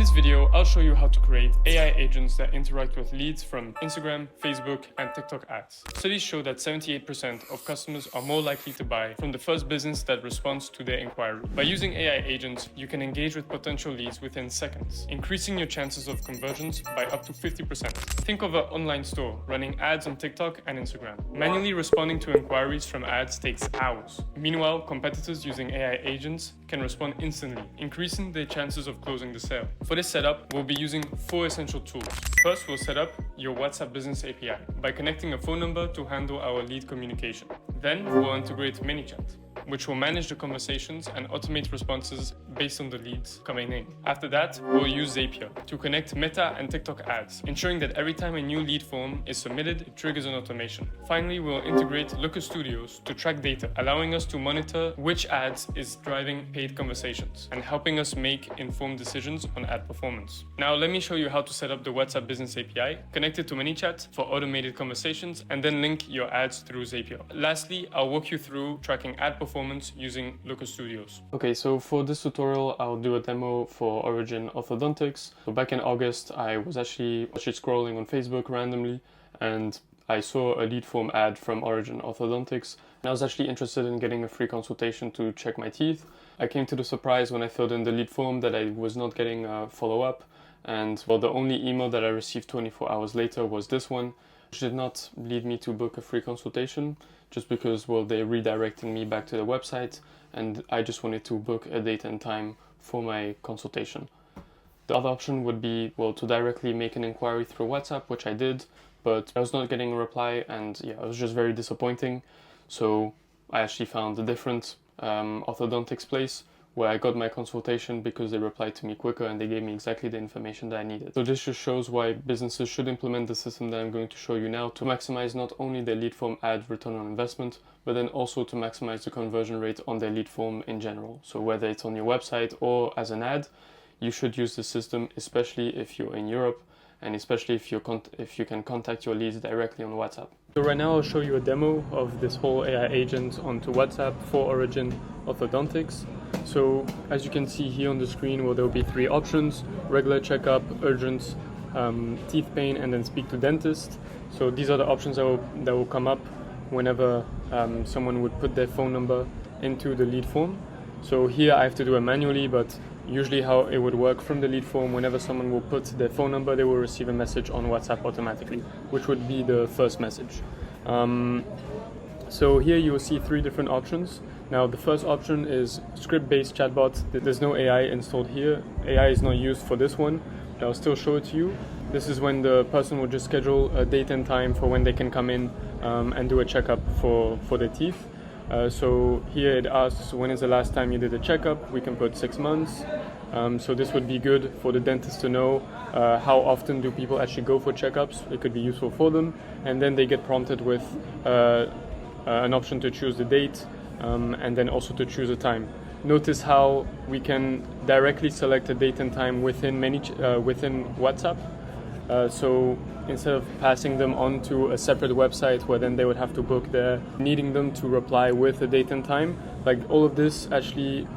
this video, I'll show you how to create AI agents that interact with leads from Instagram, Facebook, and TikTok ads. Studies show that 78% of customers are more likely to buy from the first business that responds to their inquiry. By using AI agents, you can engage with potential leads within seconds, increasing your chances of conversions by up to 50%. Think of an online store running ads on TikTok and Instagram. Manually responding to inquiries from ads takes hours. Meanwhile, competitors using AI agents can respond instantly, increasing their chances of closing the sale. For this setup, we'll be using 4 essential tools. First, we'll set up your WhatsApp Business API by connecting a phone number to handle our lead communication. Then, we'll integrate ManyChat, which will manage the conversations and automate responses based on the leads coming in. After that, we'll use Zapier to connect Meta and TikTok ads, ensuring that every time a new lead form is submitted, it triggers an automation. Finally, we'll integrate Looker Studios to track data, allowing us to monitor which ads is driving paid conversations and helping us make informed decisions on ad performance. Now, let me show you how to set up the WhatsApp Business API, connect it to ManyChat for automated conversations, and then link your ads through Zapier. Lastly, I'll walk you through tracking ad performance using Looker Studios. Okay, so for this tutorial, I'll do a demo for Origin Orthodontics. So back in August, I was actually scrolling on Facebook randomly, and I saw a lead form ad from Origin Orthodontics, and I was actually interested in getting a free consultation to check my teeth. I came to the surprise when I filled in the lead form that I was not getting a follow-up, and well, the only email that I received 24 hours later was this one, which did not lead me to book a free consultation, just because, well, they redirected me back to the website, and I just wanted to book a date and time for my consultation. The other option would be, well, to directly make an inquiry through WhatsApp, which I did, but I was not getting a reply, and yeah, it was just very disappointing. So I actually found a different orthodontics place where I got my consultation because they replied to me quicker and they gave me exactly the information that I needed. So this just shows why businesses should implement the system that I'm going to show you now to maximize not only their lead form ad return on investment, but then also to maximize the conversion rate on their lead form in general. So whether it's on your website or as an ad, you should use the system, especially if you're in Europe, and especially if you can contact your leads directly on WhatsApp. So right now I'll show you a demo of this whole AI agent onto WhatsApp for Origin Orthodontics. So as you can see here on the screen, well, there will be 3 options: regular checkup, urgent, teeth pain, and then speak to dentist. So these are the options that will come up whenever someone would put their phone number into the lead form. So here I have to do it manually, but usually how it would work from the lead form, whenever someone will put their phone number, they will receive a message on WhatsApp automatically, which would be the first message. So here you will see 3 different options. Now the first option is script-based chatbot. There's no AI installed here. AI is not used for this one, but I'll still show it to you. This is when the person will just schedule a date and time for when they can come in and do a checkup for their teeth. So here it asks, when is the last time you did a checkup? We can put 6 months. So this would be good for the dentist to know how often do people actually go for checkups. It could be useful for them. And then they get prompted with an option to choose the date and then also to choose a time. Notice how we can directly select a date and time within WhatsApp. So instead of passing them on to a separate website where then they would have to book there, needing them to reply with a date and time, like all of this actually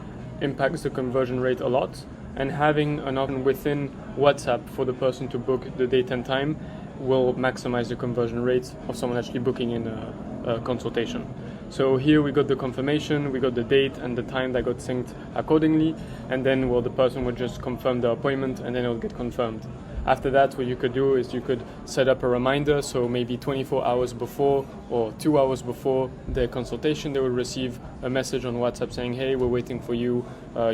impacts the conversion rate a lot. And having an option within WhatsApp for the person to book the date and time will maximize the conversion rate of someone actually booking in a consultation. So here we got the confirmation, we got the date and the time that got synced accordingly, and then well, the person would just confirm the appointment and then it will get confirmed. After that, what you could do is you could set up a reminder, so maybe 24 hours before or 2 hours before their consultation, they will receive a message on WhatsApp saying, hey, we're waiting for you,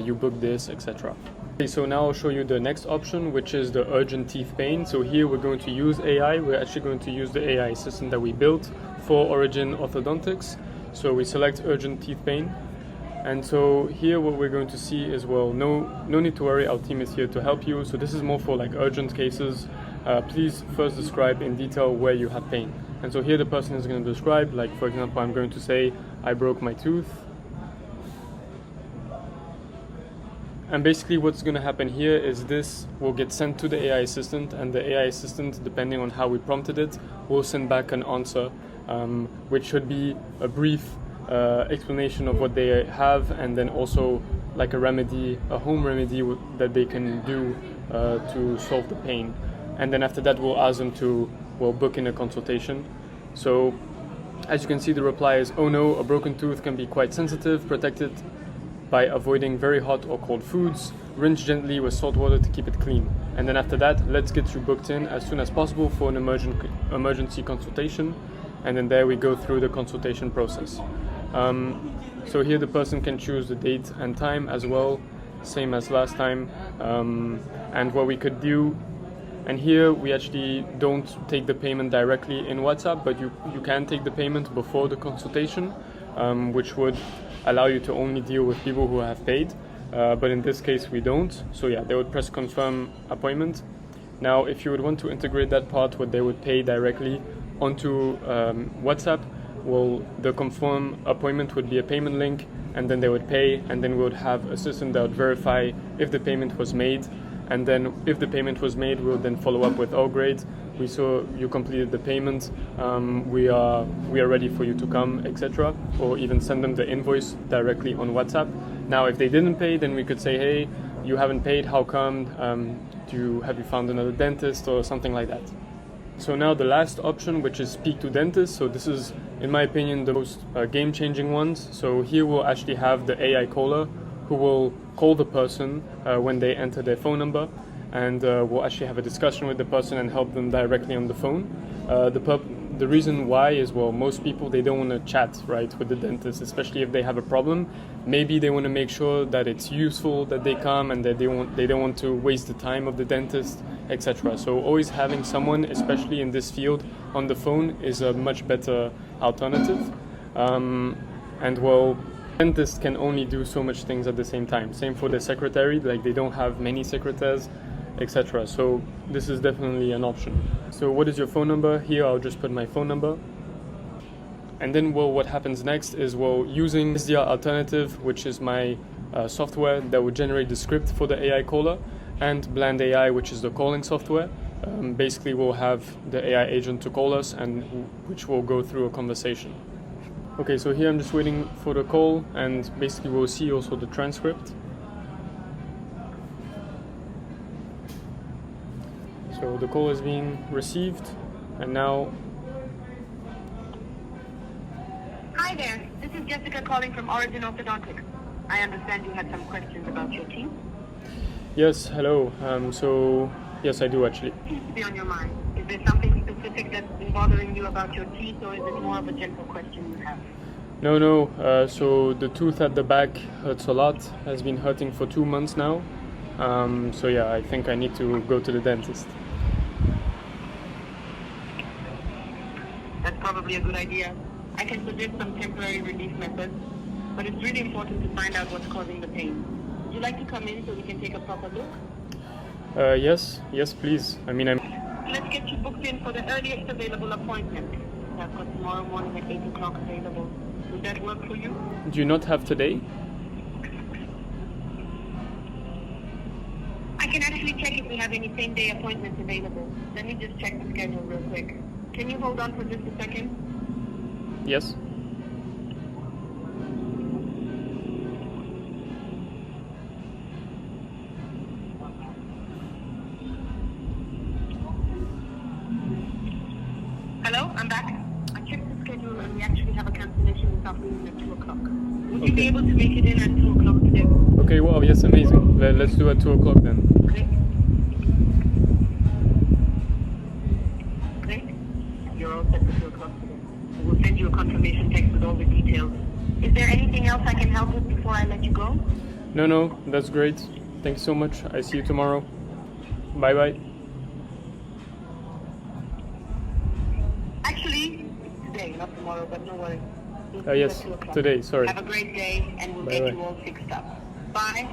you booked this, etc. Okay, so now I'll show you the next option, which is the urgent teeth pain. So here we're going to use AI. We're actually going to use the AI system that we built for Origin Orthodontics. So we select urgent teeth pain. And so here what we're going to see is, well, no need to worry, our team is here to help you. So this is more for like urgent cases. Please first describe in detail where you have pain. And so here the person is going to describe, like for example, I'm going to say, I broke my tooth. And basically what's going to happen here is this will get sent to the AI assistant, and the AI assistant, depending on how we prompted it, will send back an answer, which should be a brief explanation of what they have, and then also like a remedy, a home remedy that they can do to solve the pain. And then after that, we'll ask them to book in a consultation. So as you can see, the reply is, oh no, a broken tooth can be quite sensitive. Protect it by avoiding very hot or cold foods. Rinse gently with salt water to keep it clean. And then after that, let's get you booked in as soon as possible for an emergency consultation. And then there we go through the consultation process. So here the person can choose the date and time as well, same as last time. And what we could do, and here we actually don't take the payment directly in WhatsApp, but you can take the payment before the consultation, which would allow you to only deal with people who have paid. But in this case we don't. So yeah, they would press confirm appointment. Now if you would want to integrate that part where they would pay directly onto WhatsApp, well, the confirm appointment would be a payment link, and then they would pay, and then we would have a system that would verify if the payment was made. And then if the payment was made, we'll then follow up with, oh great, we saw you completed the payment, we are ready for you to come, etc. Or even send them the invoice directly on WhatsApp. Now if they didn't pay, then we could say, hey, you haven't paid, how come? Have you found another dentist or something like that? So now the last option, which is speak to dentist. So this is, in my opinion, the most game-changing ones. So here we'll actually have the AI caller who will call the person when they enter their phone number, and we'll actually have a discussion with the person and help them directly on the phone. The reason why is, well, most people, they don't want to chat, right, with the dentist, especially if they have a problem. Maybe they want to make sure that it's useful that they come, and that they don't want to waste the time of the dentist, etc. So always having someone, especially in this field, on the phone is a much better alternative. And well, dentists can only do so much things at the same time. Same for the secretary, like they don't have many secretaries, etc. So this is definitely an option. So what is your phone number? Here I'll just put my phone number. And then, well, what happens next is, well, using SDR Alternative, which is my software that would generate the script for the AI caller, and Bland AI, which is the calling software. Basically we'll have the AI agent to call us, and which will go through a conversation. Okay, so here I'm just waiting for the call, and basically we'll see also the transcript. So the call is being received, and now... Hi there, this is Jessica calling from Origin Orthodontics. I understand you had some questions about your teeth. Yes, hello. Yes, I do actually. What seems to be on your mind? Is there something specific that's been bothering you about your teeth, or is it more of a general question you have? No. So the tooth at the back hurts a lot. Has been hurting for 2 months now. So yeah, I think I need to go to the dentist. That's probably a good idea. I can suggest some temporary relief methods, but it's really important to find out what's causing the pain. Would you like to come in so we can take a proper look? Yes, please. I mean, Let's get you booked in for the earliest available appointment. I've got tomorrow morning at 8 o'clock available. Would that work for you? Do you not have today? I can actually check if we have any same-day appointments available. Let me just check the schedule real quick. Can you hold on for just a second? Yes. Hello, I'm back. I checked the schedule and we actually have a cancellation this afternoon at 2 o'clock. Would you be able to make it in at 2 o'clock today? Okay, wow, yes, amazing. Let's do it at 2 o'clock then. Great. Great. You're all set for 2 o'clock today. We'll send you a confirmation text with all the details. Is there anything else I can help with before I let you go? No, that's great. Thanks so much. I see you tomorrow. Bye. Actually, today, not tomorrow, but no worries. Yes, today, sorry. Have a great day, and we'll get you all fixed up. Bye.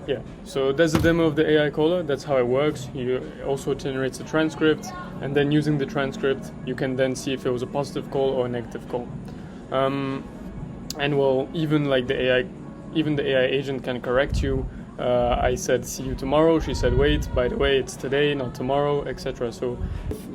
Yeah, so that's the demo of the AI caller. That's how it works. You also generates a transcript, and then using the transcript, you can then see if it was a positive call or a negative call. And well, even like the AI agent can correct you. I said see you tomorrow. She said wait, by the way, it's today, not tomorrow, etc. So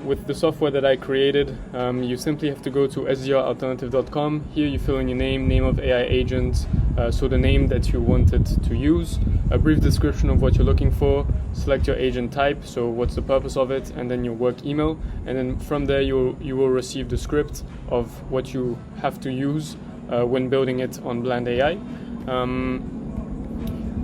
with the software that I created, you simply have to go to sdralternative.com. Here you fill in your name of AI agent, so the name that you wanted to use, a brief description of what you're looking for, select your agent type, so what's the purpose of it, and then your work email, and then from there you will receive the script of what you have to use when building it on Bland AI.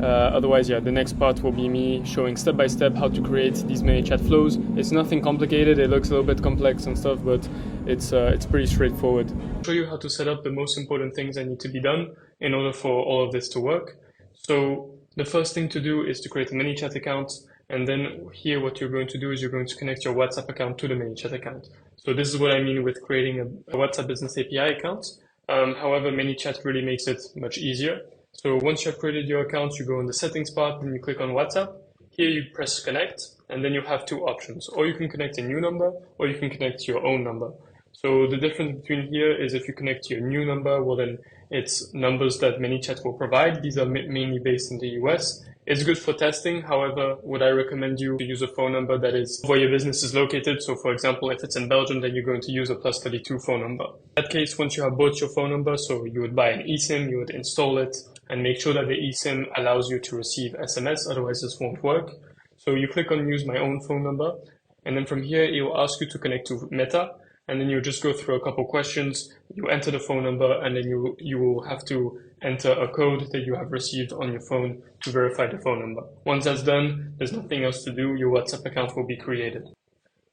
Otherwise, the next part will be me showing step by step how to create these ManyChat flows. It's nothing complicated. It looks a little bit complex and stuff, but it's pretty straightforward. I'll show you how to set up the most important things that need to be done in order for all of this to work. So the first thing to do is to create a ManyChat account, and then here what you're going to do is you're going to connect your WhatsApp account to the ManyChat account. So this is what I mean with creating a WhatsApp Business API account. However, ManyChat really makes it much easier. So once you have created your account, you go in the settings part, then you click on WhatsApp. Here you press connect, and then you have two options. Or you can connect a new number, or you can connect your own number. So the difference between here is if you connect your new number, well then it's numbers that ManyChat will provide. These are mainly based in the US. It's good for testing. However, would I recommend you to use a phone number that is where your business is located? So for example, if it's in Belgium, then you're going to use a +32 phone number. In that case, once you have bought your phone number, so you would buy an eSIM, you would install it, and make sure that the eSIM allows you to receive SMS, otherwise this won't work. So you click on use my own phone number, and then from here, it will ask you to connect to Meta, and then you just go through a couple questions, you enter the phone number, and then you will have to enter a code that you have received on your phone to verify the phone number. Once that's done, there's nothing else to do, your WhatsApp account will be created.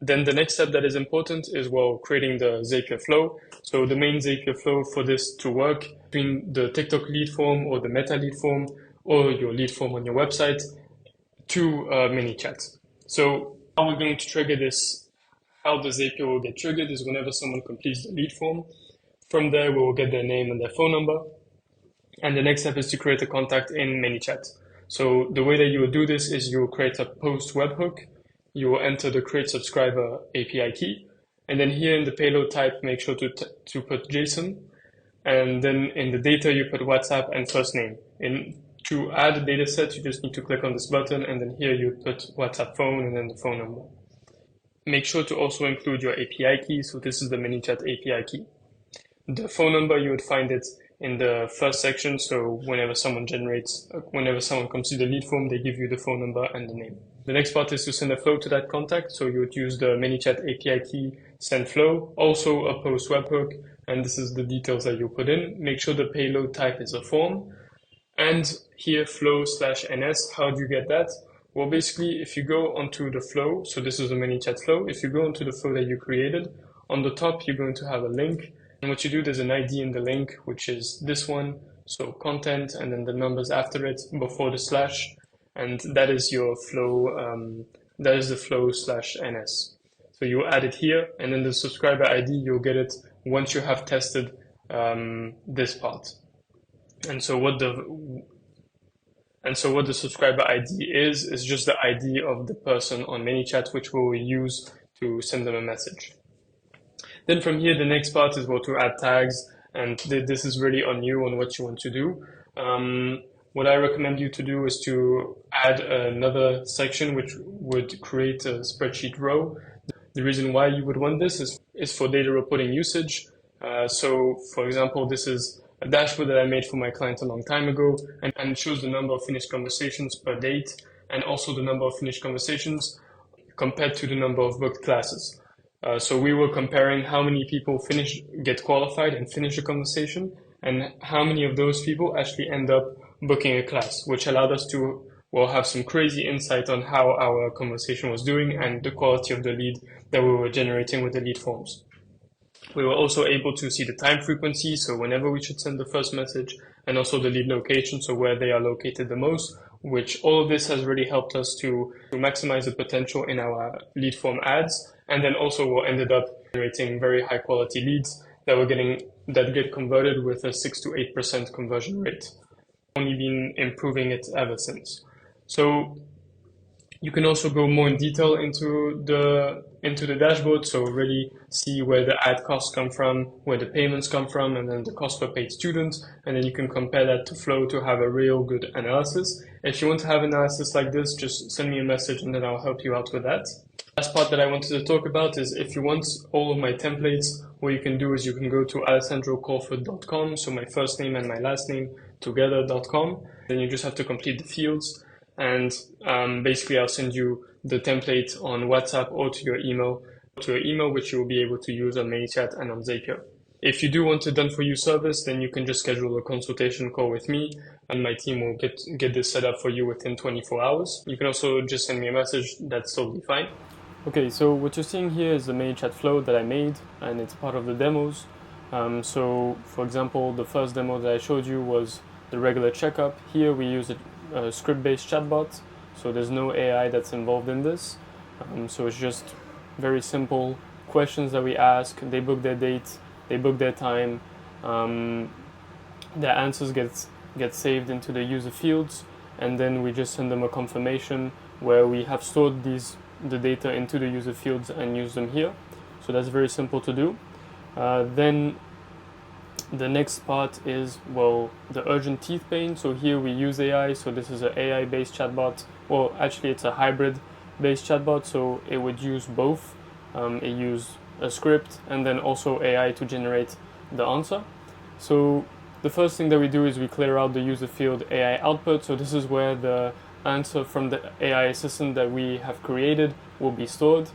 Then the next step that is important is, creating the Zapier flow. So the main Zapier flow for this to work between the TikTok lead form or the Meta lead form or your lead form on your website to ManyChat. So how we're going to trigger this, how the Zapier will get triggered is whenever someone completes the lead form. From there, we will get their name and their phone number. And the next step is to create a contact in ManyChat. So the way that you will do this is you will create a post webhook. You will enter the create subscriber API key. And then here in the payload type, make sure to put JSON. And then in the data, you put WhatsApp and first name. To add a data set, you just need to click on this button. And then here you put WhatsApp phone and then the phone number. Make sure to also include your API key. So this is the ManyChat API key. The phone number, you would find it in the first section. So whenever someone comes to the lead form, they give you the phone number and the name. The next part is to send a flow to that contact. So you would use the ManyChat API key send flow, also a post webhook, and this is the details that you put in. Make sure the payload type is a form. And here flow/ns, how do you get that? Well, basically, if you go onto the flow, so this is a ManyChat flow. If you go onto the flow that you created, on the top, you're going to have a link. And what you do, there's an ID in the link, which is this one. So content, and then the numbers after it before the slash. And that is your flow, that is the flow/ns. So you add it here, and then the subscriber ID, you'll get it once you have tested this part. And so what the subscriber ID is just the ID of the person on ManyChat, which we will use to send them a message. Then from here, the next part is to add tags, and this is really on you on what you want to do. What I recommend you to do is to add another section which would create a spreadsheet row. The reason why you would want this is for data reporting usage. So for example, this is a dashboard that I made for my client a long time ago, and it shows the number of finished conversations per date, and also the number of finished conversations compared to the number of booked classes. So we were comparing how many people get qualified and finish a conversation, and how many of those people actually end up booking a class, which allowed us to have some crazy insight on how our conversation was doing and the quality of the lead that we were generating with the lead forms. We were also able to see the time frequency, so whenever we should send the first message, and also the lead location, so where they are located the most, which all of this has really helped us to maximize the potential in our lead form ads. And then also we ended up generating very high quality leads that get converted with a 6 to 8% conversion rate. Only been improving it ever since. So you can also go more in detail into the dashboard, so really see where the ad costs come from, where the payments come from, and then the cost per paid student, and then you can compare that to Flow to have a real good analysis. If you want to have analysis like this, just send me a message and then I'll help you out with that. Last part that I wanted to talk about is if you want all of my templates, what you can do is you can go to alessandrocolford.com, so my first name and my last name, together.com. Then you just have to complete the fields, and basically I'll send you the template on WhatsApp or to your email, which you will be able to use on ManyChat and on Zapier. If you do want a done-for-you service, then you can just schedule a consultation call with me, and my team will get this set up for you within 24 hours. You can also just send me a message, that's totally fine. Okay, so what you're seeing here is the ManyChat flow that I made, and it's part of the demos. So, for example, the first demo that I showed you was the regular checkup. Here we use a script-based chatbot, so there's no AI that's involved in this. So it's just very simple questions that we ask. They book their date, they book their time, their answers get saved into the user fields, and then we just send them a confirmation where we have stored the data into the user fields and use them here. So that's very simple to do. Then the next part is, well, the urgent teeth pain. So here we use AI. So this is an AI-based chatbot. Well, actually it's a hybrid-based chatbot. So it would use both. It uses a script and then also AI to generate the answer. So the first thing that we do is we clear out the user field AI output. So this is where the answer from the AI assistant that we have created will be stored.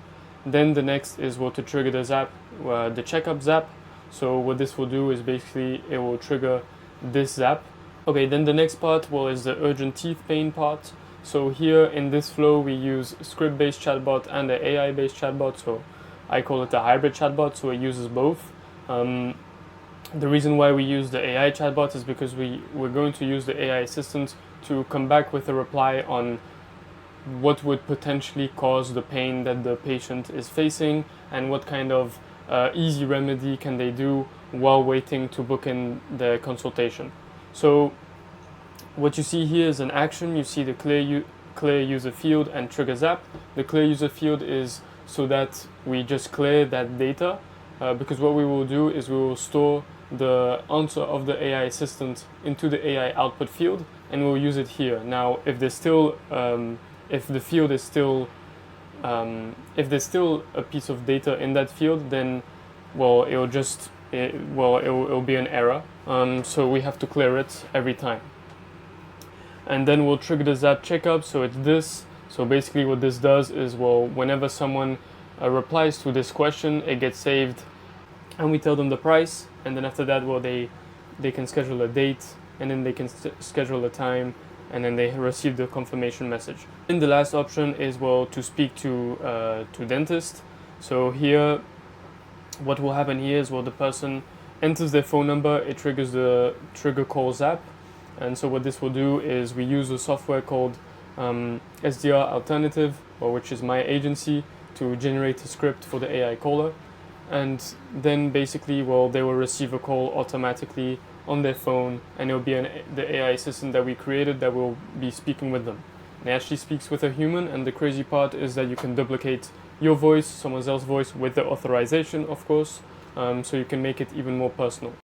Then the next is to trigger the zap, the checkup zap. So what this will do is basically it will trigger this zap. Okay, then the next part, is the urgent teeth pain part. So here in this flow we use script-based chatbot and the AI-based chatbot. So I call it a hybrid chatbot, so it uses both. The reason why we use the AI chatbot is because we're going to use the AI assistant to come back with a reply on what would potentially cause the pain that the patient is facing and what kind of easy remedy can they do while waiting to book in the consultation. So what you see here is an action. You see the clear user field and trigger zap. The clear user field is so that we just clear that data, because what we will do is we will store the answer of the AI assistant into the AI output field, and we'll use it here. Now, if there's still if the field is still if there's still a piece of data in that field, then it'll be an error. So we have to clear it every time. And then we'll trigger the zap checkup. So it's this. So basically, what this does is whenever someone replies to this question, it gets saved, and we tell them the price. And then after that, they can schedule a date, and then they can schedule a time, and then they receive the confirmation message. And the last option is to speak to dentist. So here, what will happen here is the person enters their phone number, it triggers the trigger calls app, and so what this will do is we use a software called SDR Alternative, which is my agency, to generate a script for the AI caller, and then basically they will receive a call automatically on their phone, and it will be the AI assistant that we created that will be speaking with them. And it actually speaks with a human, and the crazy part is that you can duplicate your voice, someone else's voice, with the authorization, of course, so you can make it even more personal.